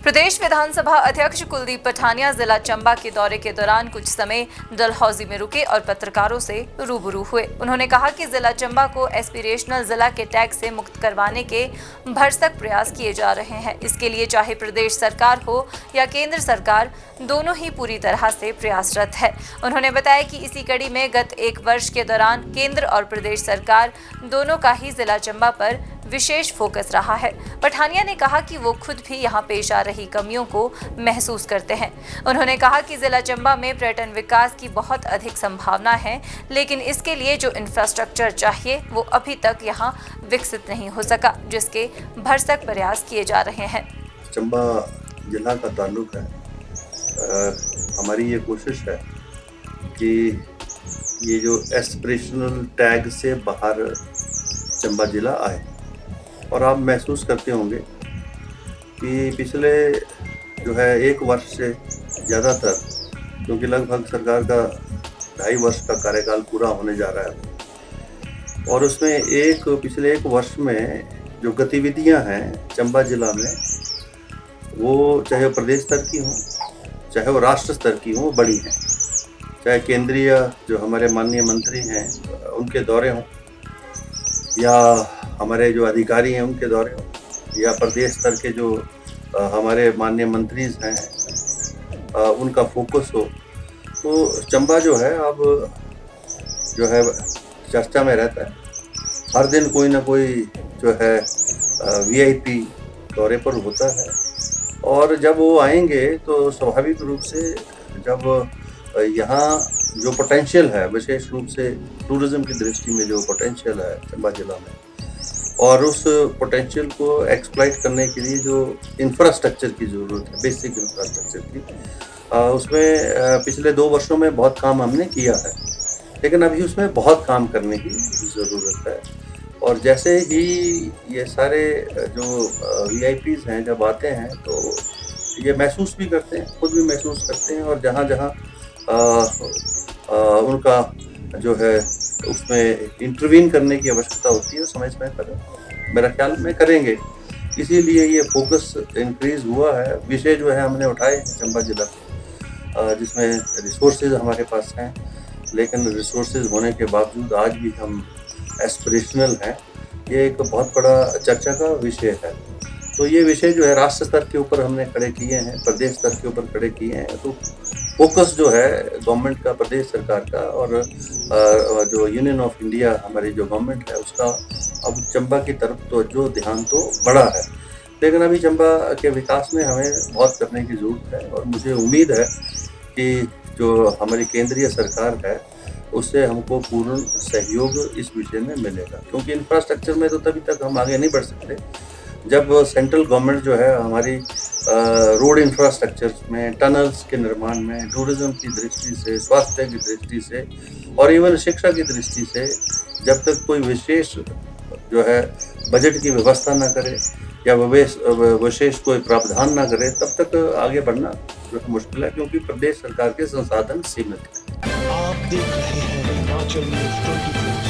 प्रदेश विधानसभा अध्यक्ष कुलदीप पठानिया जिला चंबा के दौरे के दौरान कुछ समय डलहौजी में रुके और पत्रकारों से रूबरू हुए। उन्होंने कहा कि जिला चंबा को एस्पिरेशनल जिला के टैग से मुक्त करवाने के भरसक प्रयास किए जा रहे हैं। इसके लिए चाहे प्रदेश सरकार हो या केंद्र सरकार, दोनों ही पूरी तरह से प्रयासरत है। उन्होंने बताया कि इसी कड़ी में गत एक वर्ष के दौरान केंद्र और प्रदेश सरकार दोनों का ही जिला चंबा पर विशेष फोकस रहा है। पठानिया ने कहा कि वो खुद भी यहाँ पेश आ रही कमियों को महसूस करते हैं। उन्होंने कहा कि जिला चंबा में पर्यटन विकास की बहुत अधिक संभावना है, लेकिन इसके लिए जो इंफ्रास्ट्रक्चर चाहिए वो अभी तक यहाँ विकसित नहीं हो सका, जिसके भरसक प्रयास किए जा रहे हैं। चंबा जिला का ताल्लुक है। हमारी ये कोशिश है कि ये जो एस्पिरेशनल टैग से बाहर चंबा जिला आए, और आप महसूस करते होंगे कि पिछले जो है एक वर्ष से ज़्यादातर, क्योंकि लगभग सरकार का 2.5 वर्ष का कार्यकाल पूरा होने जा रहा है, और उसमें पिछले एक वर्ष में जो गतिविधियां हैं चंबा जिला में, वो चाहे वो प्रदेश स्तर की हों, चाहे वो राष्ट्र स्तर की हों, वो बड़ी हैं। चाहे केंद्रीय जो हमारे माननीय मंत्री हैं उनके दौरे हों, या हमारे जो अधिकारी हैं उनके दौरे हों, या प्रदेश स्तर के जो हमारे माननीय मंत्री हैं उनका फोकस हो, तो चंबा जो है अब जो है चर्चा में रहता है। हर दिन कोई ना कोई जो है वीआईपी दौरे पर होता है, और जब वो आएंगे तो स्वाभाविक रूप से जब यहाँ जो पोटेंशियल है, विशेष रूप से टूरिज्म की दृष्टि में जो पोटेंशियल है चंबा जिला में, और उस पोटेंशियल को एक्सप्लॉइट करने के लिए जो इंफ्रास्ट्रक्चर की ज़रूरत है, बेसिक इंफ्रास्ट्रक्चर की, उसमें पिछले 2 वर्षों में बहुत काम हमने किया है, लेकिन अभी उसमें बहुत काम करने की ज़रूरत है। और जैसे ही ये सारे जो वीआईपीज़ हैं जब आते हैं तो ये महसूस भी करते हैं, खुद भी महसूस करते हैं, और जहाँ जहाँ उनका जो है उसमें इंटरवीन करने की आवश्यकता होती है, समय समय पर मेरा ख्याल में करेंगे। इसीलिए ये फोकस इंक्रीज हुआ है। विषय जो है हमने उठाए चंबा जिला को, जिसमें रिसोर्सेज हमारे पास हैं, लेकिन रिसोर्सेज होने के बावजूद आज भी हम एस्पिरेशनल हैं। ये एक बहुत बड़ा चर्चा का विषय है। तो ये विषय जो है राष्ट्र स्तर के ऊपर हमने खड़े किए हैं, प्रदेश स्तर के ऊपर खड़े किए हैं। तो फोकस जो है गवर्नमेंट का, प्रदेश सरकार का, और जो यूनियन ऑफ इंडिया हमारी जो गवर्नमेंट है उसका अब चंबा की तरफ तो जो ध्यान तो बड़ा है, लेकिन अभी चंबा के विकास में हमें बहुत करने की ज़रूरत है। और मुझे उम्मीद है कि जो हमारी केंद्रीय सरकार है उससे हमको पूर्ण सहयोग इस विषय में मिलेगा, क्योंकि इंफ्रास्ट्रक्चर में तो तभी तक हम आगे नहीं बढ़ सकते जब सेंट्रल गवर्नमेंट जो है हमारी रोड इंफ्रास्ट्रक्चर में, टनल्स के निर्माण में, टूरिज्म की दृष्टि से, स्वास्थ्य की दृष्टि से, और इवन शिक्षा की दृष्टि से जब तक कोई विशेष जो है बजट की व्यवस्था ना करे या विशेष कोई प्रावधान ना करे, तब तक आगे बढ़ना जो है मुश्किल है, क्योंकि प्रदेश सरकार के संसाधन सीमित हैं। आप देख रहे हैं हिमाचल न्यूज़ 24।